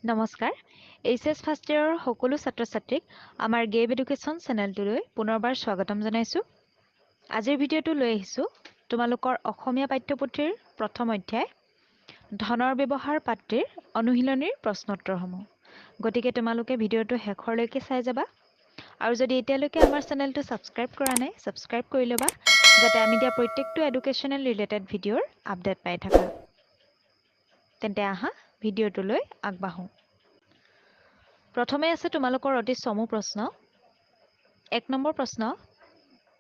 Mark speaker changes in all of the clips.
Speaker 1: নমস্কাৰ HS first ইয়েৰৰ সকলো ছাত্ৰ-ছাত্ৰীক আমাৰ গেব এডুকেশ্যন চেনেলটোলৈ পুনৰবাৰ স্বাগতম জনাইছো। আজিৰ ভিডিঅ'টো লৈ আহিছো তোমালোকৰ অসমীয়া পাঠ্যপুথিৰ প্ৰথম অধ্যায় ধনৰ ব্যৱহাৰ পাঠটিৰ অনুশীলনীৰ প্ৰশ্নোত্তৰসমূহ। গতিকে তোমালোকে ভিডিঅ'টো শেষৰলৈকে চাই যাবা আৰু যদি এতিয়ালৈকে আমাৰ চেনেলটো ছাবস্ক্ৰাইব কৰা নাই ছাবস্ক্ৰাইব কৰি ল'বা যাতে আমি দিয়া প্ৰত্যেকটো এডুকেশ্যনেল ৰিলেটেড ভিডিঅ'ৰ আপডেট পাই থাকা। তেন্তে আহা ভিডিঅ'টোলৈ আগবাঢ়ো। প্ৰথমে আছে তোমালোকৰ অতি চমু প্ৰশ্ন। ১ নম্বৰ প্ৰশ্ন,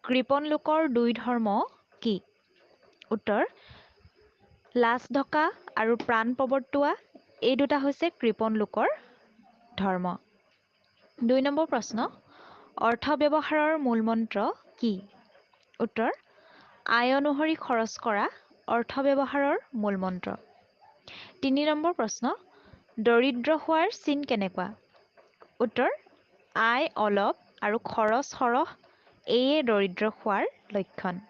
Speaker 1: কৃপণ লোকৰ দুই ধৰ্ম কি? উত্তৰ, লাজ ঢকা আৰু প্ৰাণ প্ৰৱৰ্তোৱা এই দুটা হৈছে কৃপণ লোকৰ ধৰ্ম। ২ নম্বৰ প্ৰশ্ন, অৰ্থ ব্যৱহাৰৰ মূলমন্ত্ৰ কি? উত্তৰ, আয় অনুসৰি খৰচ কৰা অৰ্থ ব্যৱহাৰৰ মূলমন্ত্ৰ। ৩ নম্বৰ প্ৰশ্ন, দৰিদ্ৰ হোৱাৰ চিন কেনেকুৱা? উত্তৰ, আয় অলপ আৰু খৰচ সৰহ এয়ে দৰিদ্ৰ হোৱাৰ লক্ষণ।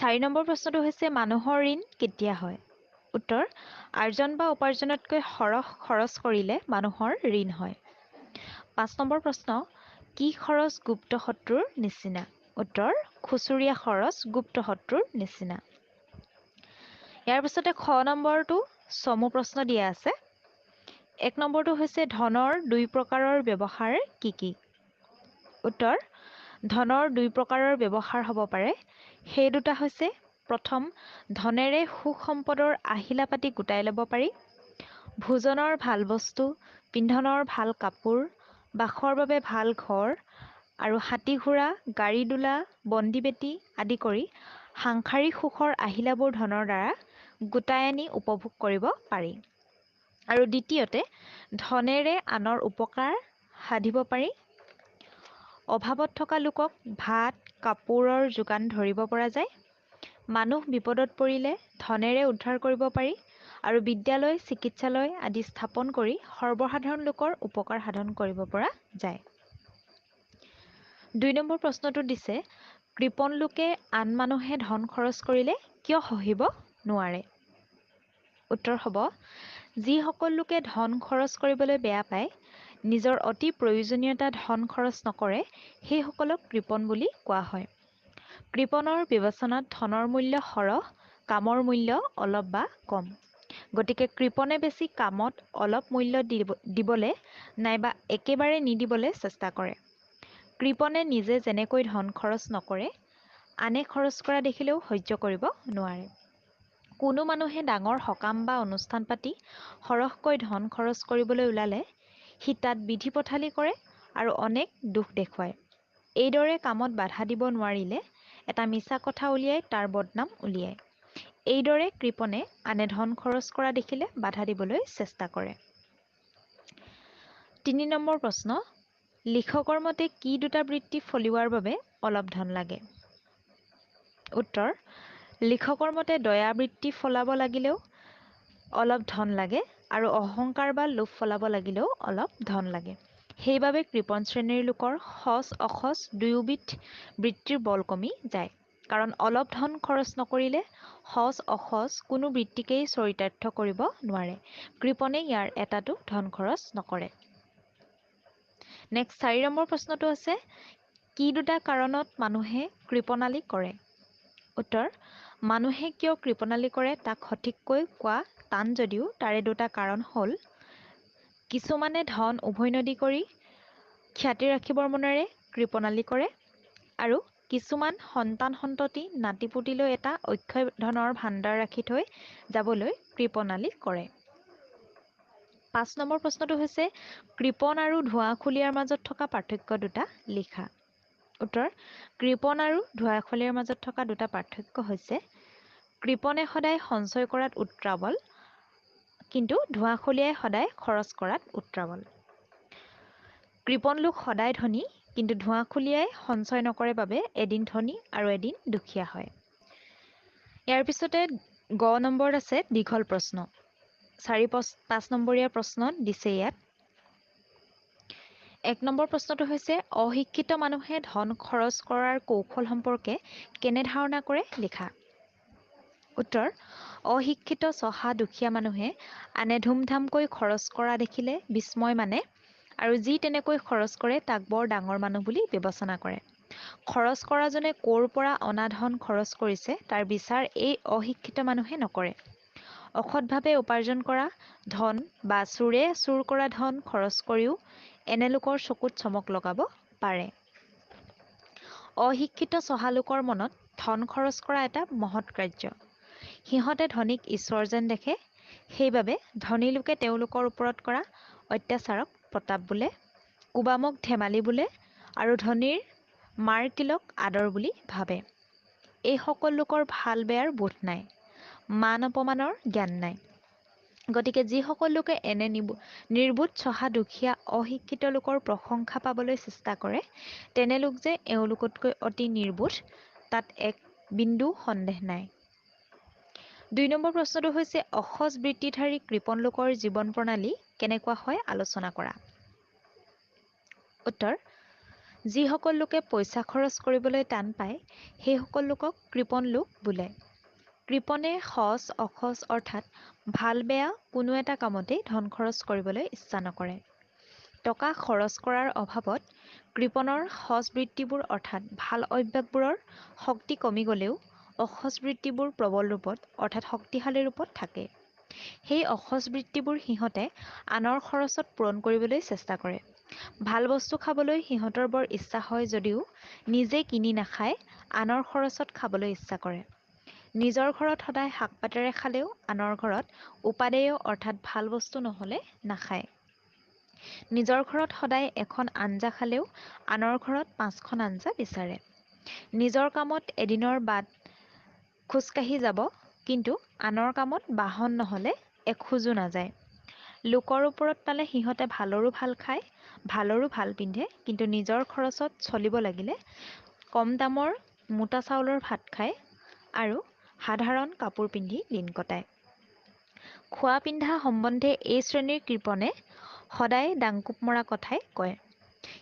Speaker 1: ৪ নম্বৰ প্ৰশ্নটো হৈছে মানুহৰ ঋণ কেতিয়া হয়? উত্তৰ, আৰ্জন বা উপাৰ্জনতকৈ সৰহ খৰচ কৰিলে মানুহৰ ঋণ হয়। ৫ নম্বৰ প্ৰশ্ন, কি খৰচ গুপ্ত শত্ৰুৰ নিচিনা? উত্তৰ, খুচুৰীয়া খৰচ গুপ্ত শত্ৰুৰ নিচিনা। ইয়াৰ পিছতে খ নম্বৰটো চমু প্ৰশ্ন দিয়া আছে। ১ নম্বৰটো হৈছে ধনৰ দুই প্ৰকাৰৰ ব্যৱহাৰ কি কি? উত্তৰ, ধনৰ দুই প্ৰকাৰৰ ব্যৱহাৰ হ'ব পাৰে। সেই দুটা হৈছে, প্ৰথম, ধনেৰে সুখ সম্পদৰ আহিলা পাতি গোটাই ল'ব পাৰি। ভোজনৰ ভাল বস্তু, পিন্ধনৰ ভাল কাপোৰ, বাসৰ বাবে ভাল ঘৰ আৰু হাতী ঘোঁৰা, গাড়ী ডোলা, বন্দী বেটী আদি কৰি সাংসাৰিক সুখৰ আহিলাবোৰ ধনৰ দ্বাৰা গোটাই আনি উপভোগ কৰিব পাৰি। আৰু দ্বিতীয়তে, ধনেৰে আনৰ উপকাৰ সাধিব পাৰি। অভাৱত থকা লোকক ভাত কাপোৰৰ যোগান ধৰিব পৰা যায়। মানুহ বিপদত পৰিলে ধনেৰে উদ্ধাৰ কৰিব পাৰি আৰু বিদ্যালয় চিকিৎসালয় আদি স্থাপন কৰি সৰ্বসাধাৰণ লোকৰ উপকাৰ সাধন কৰিব পৰা যায়। ২ নম্বৰ প্ৰশ্নটো দিছে, কৃপণ লোকে আন মানুহে ধন খৰচ কৰিলে কিয় সহিব নোৱাৰে? উত্তৰ হ'ব, যিসকল লোকে ধন খৰচ কৰিবলৈ বেয়া পায়, নিজৰ অতি প্ৰয়োজনীয়তা ধন খৰচ নকৰে, সেইসকলক কৃপণ বুলি কোৱা হয়। কৃপণৰ বিবেচনাত ধনৰ মূল্য সৰহ, কামৰ মূল্য অলপ বা কম। গতিকে কৃপণে বেছি কামত অলপ মূল্য দিবলৈ নাইবা একেবাৰে নিদিবলৈ চেষ্টা কৰে। কৃপণে নিজে যেনেকৈ ধন খৰচ নকৰে, আনে খৰচ কৰা দেখিলেও সহ্য কৰিব নোৱাৰে। কোনো মানুহে ডাঙৰ সকাম বা অনুষ্ঠান পাতি সৰহকৈ ধন খৰচ কৰিবলৈ ওলালে সি তাত বিধি পথালি কৰে আৰু অনেক দোষ দেখুৱায়। এইদৰে কামত বাধা দিব নোৱাৰিলে এটা মিছা কথা উলিয়াই তাৰ বদনাম উলিয়ায়। এইদৰে কৃপণে আনে ধন খৰচ কৰা দেখিলে বাধা দিবলৈ চেষ্টা কৰে। ৩ নম্বৰ প্ৰশ্ন, লিখকৰ মতে কি দুটা বৃত্তি ফলিওৱাৰ বাবে অলপ ধন লাগে? উত্তৰ, লিখকৰ মতে দয়া বৃত্তি ফলাব লাগিলেও অলপ ধন লাগে আৰু অহংকাৰ বা লোভ ফলাব লাগিলেও অলপ ধন লাগে। সেইবাবে কৃপণ শ্ৰেণীৰ লোকৰ সজ অসজ দুয়োবিধ বৃত্তিৰ বল কমি যায়। কাৰণ অলপ ধন খৰচ নকৰিলে সজ অসজ কোনো বৃত্তিকেই চৰিতাৰ্থ কৰিব নোৱাৰে। কৃপণে ইয়াৰ এটাতো ধন খৰচ নকৰে। নেক্সট ৪ নম্বৰ প্ৰশ্নটো আছে, কি দুটা কাৰণত মানুহে কৃপণালি কৰে? উত্তৰ, মানুহে কিয় কৃপণালি কৰে তাক সঠিককৈ কোৱা টান যদিও তাৰে দুটা কাৰণ হ'ল, কিছুমানে ধন উভৈনদী কৰি খ্যাতি ৰাখিবৰ মনেৰে কৃপণালি কৰে আৰু কিছুমান সন্তান সন্ততি নাতি পুতিলৈ এটা অক্ষয় ধনৰ ভাণ্ডাৰ ৰাখি থৈ যাবলৈ কৃপণালি কৰে। ৫ নম্বৰ প্ৰশ্নটো হৈছে, কৃপণ আৰু ধোঁৱাখুলীয়াৰ মাজত থকা পাৰ্থক্য দুটা লিখা। উত্তৰ, কৃপণ আৰু ধোঁৱাখুলীয়াৰ মাজত থকা দুটা পাৰ্থক্য হৈছে, কৃপণে সদায় সঞ্চয় কৰাত উত্ৰাৱল, কিন্তু ধোঁৱাখুলীয়াই সদায় খৰচ কৰাত উত্ৰাৱল। কৃপণ লোক সদায় ধনী, কিন্তু ধোঁৱাখুলীয়াই সঞ্চয় নকৰে বাবে এদিন ধনী আৰু এদিন দুখীয়া হয়। ইয়াৰ পিছতে গ নম্বৰত আছে দীঘল প্ৰশ্ন। ৪-৫ নম্বৰীয়া প্ৰশ্ন দিছে ইয়াত। ১ নম্বৰ প্ৰশ্নটো হৈছে, অশিক্ষিত মানুহে ধন খৰচ কৰাৰ কৌশল সম্পৰ্কে কেনে ধাৰণা কৰে লিখা। উত্তৰ, অশিক্ষিত চহা দুখীয়া মানুহে আনে ধুমধামকৈ খৰচ কৰা দেখিলে বিস্ময় মানে আৰু যি তেনেকৈ খৰচ কৰে তাক বৰ ডাঙৰ মানুহ বুলি বিবেচনা কৰে। খৰচ কৰাজনে ক'ৰ পৰা অনা ধন খৰচ কৰিছে তাৰ বিচাৰ এই অশিক্ষিত মানুহে নকৰে। অসৎভাৱে উপাৰ্জন কৰা ধন বা চোৰে চুৰ কৰা ধন খৰচ কৰিও এনে লোকৰ চকুত চমক লগাব পাৰে। অশিক্ষিত চহা লোকৰ মনত ধন খৰচ কৰা এটা মহৎ কাৰ্য। সিহঁতে ধনীক ঈশ্বৰ যেন দেখে, সেইবাবে ধনী লোকে তেওঁলোকৰ ওপৰত কৰা অত্যাচাৰক প্ৰতাপ বোলে, কোবামক ধেমালি বোলে আৰু ধনীৰ মাৰ কিলক আদৰ বুলি ভাবে। এইসকল লোকৰ ভাল বেয়াৰ বোধ নাই, মান অপমানৰ জ্ঞান নাই। গতিকে যিসকল লোকে এনে নিৰ্বোধ চহা দুখীয়া অশিক্ষিত লোকৰ প্ৰশংসা পাবলৈ চেষ্টা কৰে, তেনে লোক যে এওঁলোকতকৈ অতি নিৰ্বোধ তাত এক বিন্দু সন্দেহ নাই। ২ নম্বৰ প্ৰশ্নটো হৈছে অসজ বৃত্তিধাৰী কৃপণ লোকৰ জীৱন প্ৰণালী কেনেকুৱা হয় আলোচনা কৰা। উত্তৰ: যিসকল লোকে পইচা খৰচ কৰিবলৈ টান পায় সেইসকল লোকক কৃপণ লোক বোলে। কৃপণে সজ অসজ অৰ্থাৎ ভাল বেয়া কোনো এটা কামতেই ধন খৰচ কৰিবলৈ ইচ্ছা নকৰে। টকা খৰচ কৰাৰ অভাৱত কৃপণৰ সজ বৃত্তিবোৰ অৰ্থাৎ ভাল অভ্যাসবোৰৰ শক্তি কমি গ'লেও অসজ বৃত্তিবোৰ প্ৰবল ৰূপত অৰ্থাৎ শক্তিশালী ৰূপত থাকে। সেই অসজ বৃত্তিবোৰ সিহঁতে আনৰ খৰচত পূৰণ কৰিবলৈ চেষ্টা কৰে। ভাল বস্তু খাবলৈ সিহঁতৰ বৰ ইচ্ছা হয় যদিও নিজে কিনি নাখায়, আনৰ খৰচত খাবলৈ ইচ্ছা কৰে। নিজৰ ঘৰত সদায় শাক পাতেৰে খালেও আনৰ ঘৰত উপাদেয় অৰ্থাৎ ভাল বস্তু নহ'লে নাখায়। নিজৰ ঘৰত সদায় এখন আঞ্জা খালেও আনৰ ঘৰত 5খন আঞ্জা বিচাৰে। নিজৰ কামত এদিনৰ বাট খোজকাঢ়ি যাব, কিন্তু আনৰ কামত বাহন নহ'লে এখোজো নাযায়। লোকৰ ওপৰত পালে সিহঁতে ভালৰো ভাল খায়, ভালৰো ভাল পিন্ধে, কিন্তু নিজৰ খৰচত চলিব লাগিলে কম দামৰ মোটা চাউলৰ ভাত খায় আৰু সাধাৰণ কাপোৰ পিন্ধি দিন কটায়। খোৱা পিন্ধা সম্বন্ধে এই শ্ৰেণীৰ কৃপণে সদায় ডাংকোপ মৰা কথাই কয়।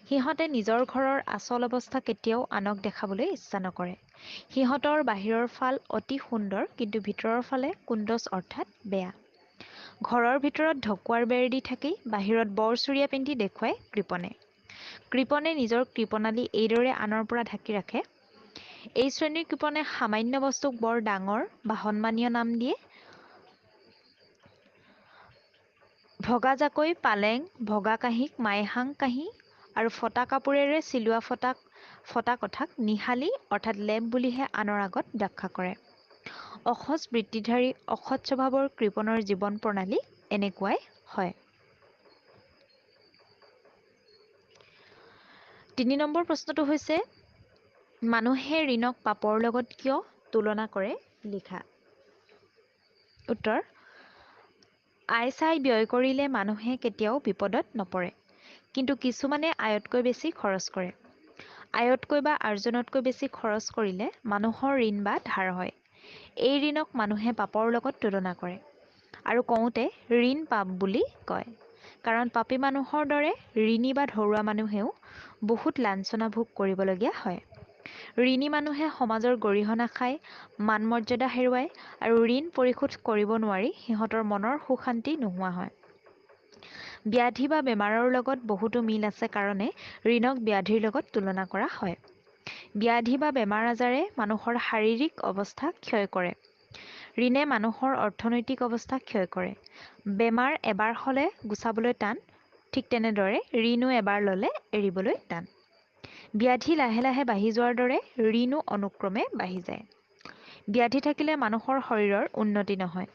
Speaker 1: সিহঁতে নিজৰ ঘৰৰ আচল অৱস্থা কেতিয়াও আনক দেখাবলৈ ইচ্ছা নকৰে। সিহঁতৰ বাহিৰৰ ফাল অতি সুন্দৰ, কিন্তু ভিতৰৰ ফালে কুন্দচ অৰ্থাৎ বেয়া। ঘৰৰ ভিতৰত ঢকুৱাৰ বেৰ দি থাকি বাহিৰত বৰ চুৰিয়া পিন্ধি দেখুৱায় কৃপণে। কৃপণে নিজৰ কৃপণালী এইদৰে আনৰ পৰা ঢাকি ৰাখে। এই শ্ৰেণীৰ কৃপণে সামান্য বস্তুক বৰ ডাঙৰ বা সন্মানীয় নাম দিয়ে। ভগা জাকৈ, পালেং, ভগা কাঁহীক মাইহাং কাঁহী আৰু ফটা কাপোৰেৰে চিলোৱা ফটা কথাক নিহালি অৰ্থাৎ লেপ বুলিহে আনৰ আগত ব্যাখ্যা কৰে। অসজ বৃত্তিধাৰী অসৎ স্বভাৱৰ কৃপণৰ জীৱন প্ৰণালী এনেকুৱাই হয়। ৩ নম্বৰ প্ৰশ্নটো হৈছে মানুহে ঋণক পাপৰ লগত কিয় তুলনা কৰে লিখা। উত্তৰ: আয় চাই ব্যয় কৰিলে মানুহে কেতিয়াও বিপদত নপৰে, কিন্তু কিছুমানে আয়তকৈ বেছি খৰচ কৰে। আয়তকৈ বা আৰ্জনতকৈ বেছি খৰচ কৰিলে মানুহৰ ঋণ বা ধাৰ হয়। এই ঋণক মানুহে পাপৰ লগত তুলনা কৰে আৰু কওঁতে ঋণ পাপ বুলি কয়, কাৰণ পাপী মানুহৰ দৰে ঋণী বা ধৰুৱা মানুহেও বহুত লাঞ্ছনা ভোগ কৰিবলগীয়া হয়। ঋণী মানুহে সমাজৰ গৰিহণা খায়, মান মৰ্যাদা হেৰুৱায় আৰু ঋণ পৰিশোধ কৰিব নোৱাৰি সিহঁতৰ মনৰ সুশান্তি নোহোৱা হয়। ব্যাধি বা বেমাৰৰ লগত বহুতো মিল আছে কাৰণে ঋণক ব্যাধিৰ লগত তুলনা কৰা হয়। ব্যাধি বা বেমাৰ আজাৰে মানুহৰ শাৰীৰিক অৱস্থা ক্ষয় কৰে। ঋণে মানুহৰ অৰ্থনৈতিক অৱস্থা ক্ষয় কৰে। বেমাৰ এবাৰ হ'লে গুচাবলৈ টান, ঠিক তেনেদৰে ঋণো এবাৰ ল'লে এৰিবলৈ টান। ব্যাধি লাহে লাহে বাঢ়ি যোৱাৰ দৰে ঋণো অনুক্ৰমে বাঢ়ি যায়। ব্যাধি থাকিলে মানুহৰ শৰীৰৰ উন্নতি নহয়,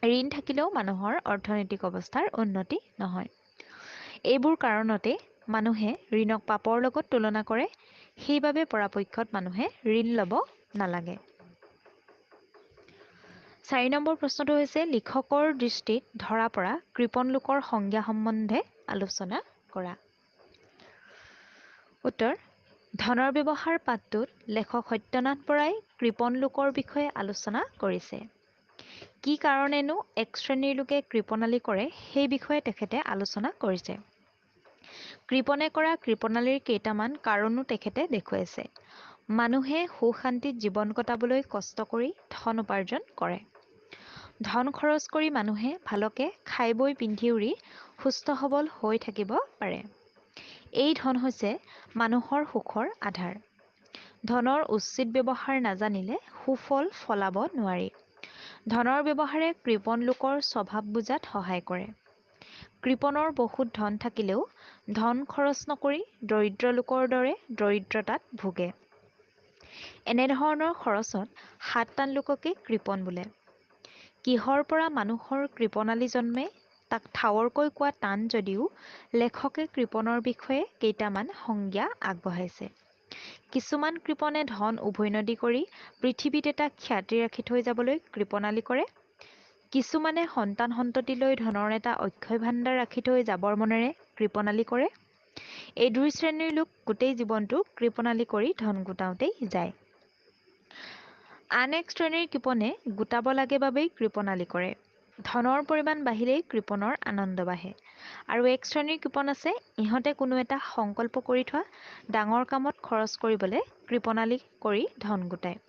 Speaker 1: ঋণ থাকিলেও মানুহৰ অৰ্থনৈতিক অৱস্থাৰ উন্নতি নহয়। এইবোৰ কাৰণতে মানুহে ঋণক পাপৰ লগত তুলনা কৰে, সেইবাবে পৰাপক্ষত মানুহে ঋণ ল'ব নালাগে। ৪ নম্বৰ প্ৰশ্নটো হৈছে লিখকৰ দৃষ্টিত ধৰা পৰা কৃপণ লোকৰ সংজ্ঞা সম্বন্ধে আলোচনা কৰা। উত্তৰ: ধনৰ ব্যৱহাৰ পাঠটোত লেখক সত্যনাথ বৰাই কৃপণ লোকৰ বিষয়ে আলোচনা কৰিছে। কি কাৰণেনো এক শ্ৰেণীৰ লোকে কৃপণালী কৰে সেই বিষয়ে তেখেতে আলোচনা কৰিছে। কৃপণে কৰা কৃপণালীৰ কেইটামান কাৰণো তেখেতে দেখুৱাইছে। মানুহে সুশান্তিত জীৱন কটাবলৈ কষ্ট কৰি ধন উপাৰ্জন কৰে। ধন খৰচ কৰি মানুহে ভালকে খাই বৈ পিন্ধি উৰি সুস্থ সবল হৈ থাকিব পাৰে। এই ধন হৈছে মানুহৰ সুখৰ আধাৰ। ধনৰ উচিত ব্যৱহাৰ নাজানিলে সুফল ফলাব নোৱাৰি। ধনৰ ব্যৱহাৰে কৃপণ লোকৰ স্বভাৱ বুজাত সহায় কৰে। কৃপণৰ বহুত ধন থাকিলেও ধন খৰচ নকৰি দৰিদ্ৰ লোকৰ দৰে দৰিদ্ৰতাত ভোগে। এনেধৰণৰ খৰচত হাত টান লোককে কৃপণ বোলে। কিহৰ পৰা মানুহৰ কৃপণালী জন্মে তাক ঠাৱৰকৈ কোৱা টান যদিও লেখকে কৃপণৰ বিষয়ে কেইটামান সংজ্ঞা আগবঢ়াইছে। কিছুমান কৃপণে ধন উভৈনদী কৰি পৃথিৱীত এটা খ্যাতি ৰাখি থৈ যাবলৈ কৃপণালী কৰে। কিছুমানে সন্তান সন্ততিলৈ ধনৰ এটা অক্ষয় ভাণ্ডাৰ ৰাখি থৈ যাবৰ মনেৰে কৃপণালী কৰে। এই দুই শ্ৰেণীৰ লোক গোটেই জীৱনটো কৃপণালী কৰি ধন গোটাওঁতেই যায়। আন এক শ্ৰেণীৰ কৃপণে গোটাব লাগে বাবেই কৃপণালী কৰে। ধনৰ পৰিমাণ বাঢ়িলেই কৃপণৰ আনন্দ বাঢ়ে। আৰু এক শ্ৰেণীৰ কৃপণ আছে, ইহঁতে কোনো এটা সংকল্প কৰি থোৱা ডাঙৰ কামত খৰচ কৰিবলৈ কৃপণালী কৰি ধন গোটায়।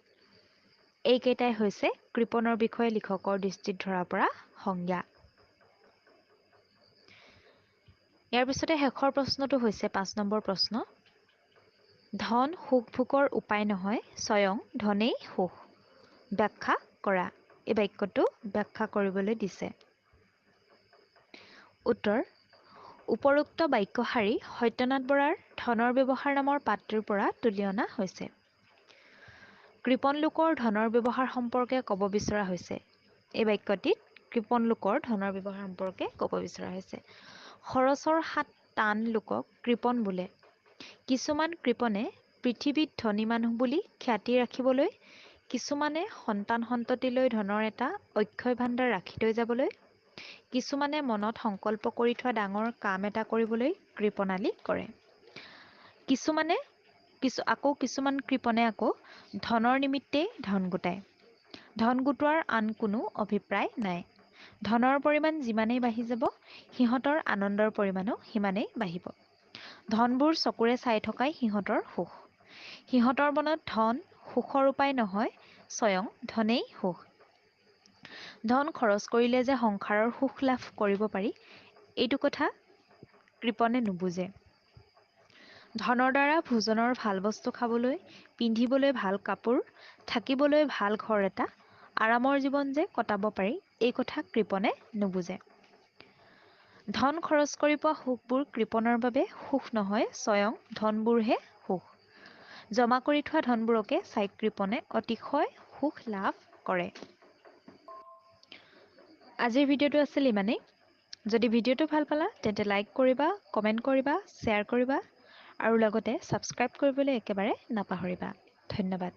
Speaker 1: এইকেইটাই হৈছে কৃপণৰ বিষয়ে লিখকৰ দৃষ্টিত ধৰা পৰা সংজ্ঞা। ইয়াৰ পিছতে শেষৰ প্ৰশ্নটো হৈছে ৫ নম্বৰ প্ৰশ্ন। ধন সুখ ভোগৰ উপায় নহয়, স্বয়ং ধনেই সুখ। ব্যাখ্যা কৰা। এই বাক্যটো ব্যাখ্যা কৰিবলৈ দিছে। উত্তৰ: উপৰোক্ত বাক্যশাৰী সত্যনাথ বৰাৰ ধনৰ ব্যৱহাৰ নামৰ পাঠটোৰ পৰা তুলি অনা হৈছে। কৃপণ লোকৰ ধনৰ ব্যৱহাৰ সম্পৰ্কে ক'ব বিচৰা হৈছে। এই বাক্যটিত কৃপণ লোকৰ ধনৰ ব্যৱহাৰ সম্পৰ্কে ক'ব বিচৰা হৈছে। খৰচৰ হাত টান লোকক কৃপণ বোলে। কিছুমান কৃপণে পৃথিৱীত ধনী মানুহ বুলি খ্যাতি ৰাখিবলৈ, কিছুমানে সন্তান সন্ততিলৈ ধনৰ এটা অক্ষয় ভাণ্ডাৰ ৰাখি থৈ যাবলৈ, কিছুমানে মনত সংকল্প কৰি থোৱা ডাঙৰ কাম এটা কৰিবলৈ কৃপণালী কৰে। কিছুমান কৃপণে আকৌ ধনৰ নিমিত্তেই ধন গোটায়। ধন গোটোৱাৰ আন কোনো অভিপ্ৰায় নাই। ধনৰ পৰিমাণ যিমানেই বাঢ়ি যাব, সিহঁতৰ আনন্দৰ পৰিমাণো সিমানেই বাঢ়িব। ধনবোৰ চকুৰে চাই থকাই সিহঁতৰ সুখ। সিহঁতৰ মনত ধন সুখৰ উপায় নহয়, স্বয়ং ধনেই সুখ। ধন খৰচ কৰিলে যে সংসাৰৰ সুখ লাভ কৰিব পাৰি, এইটো কথা কৃপণে নুবুজে। ধনৰ দ্বাৰা ভোজনৰ ভাল বস্তু খাবলৈ, পিন্ধিবলৈ ভাল কাপোৰ, থাকিবলৈ ভাল ঘৰ এটা, আৰামৰ জীৱন যে কটাব পাৰি, এই কথা কৃপণে নুবুজে। ধন খৰচ কৰি পোৱা সুখবোৰ কৃপণৰ বাবে সুখ নহয়, স্বয়ং ধনবোৰহে সুখ। জমা কৰি থোৱা ধনবোৰকে চাই কৃপণে অতিশয় সুখ লাভ কৰে। আজিৰ ভিডিঅ'টো আছিল ইমানেই। যদি ভিডিঅ'টো ভাল পালা তেন্তে লাইক কৰিবা, কমেণ্ট কৰিবা, শ্বেয়াৰ কৰিবা আৰু লগতে ছাবস্ক্ৰাইব কৰিবলৈ একেবাৰে নাপাহৰিবা। ধন্যবাদ।